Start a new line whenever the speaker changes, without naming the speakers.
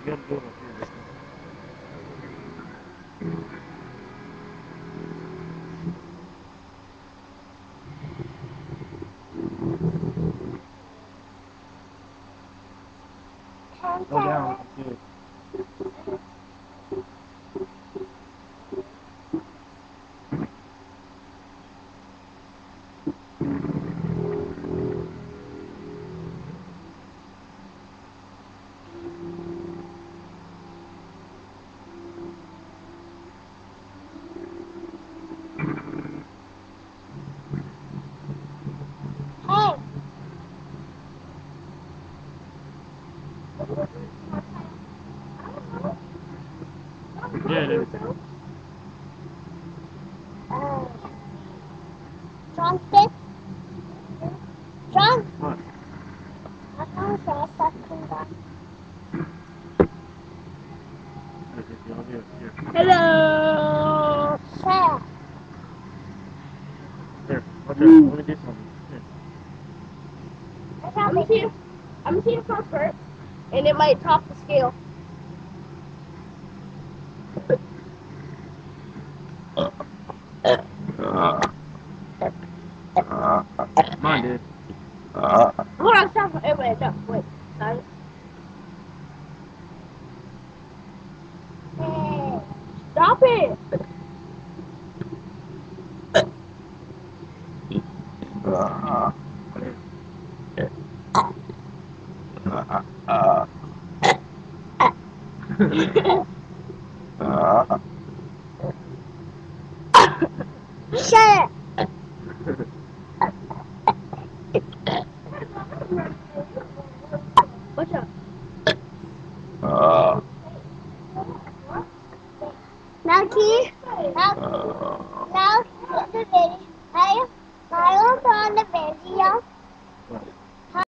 You gotta do it up here. Go down. Do it. Yeah, it is.
John, this? John?
What?
I can't say something back. Hello! Share.
Here, watch out. Let me do something. Here.
I'm gonna see the first burp, and it might top the scale.
Come on, dude.
Hold on, stop. Wait, no, wait. Sorry. Stop it! Shut it! What's up? Now, Key?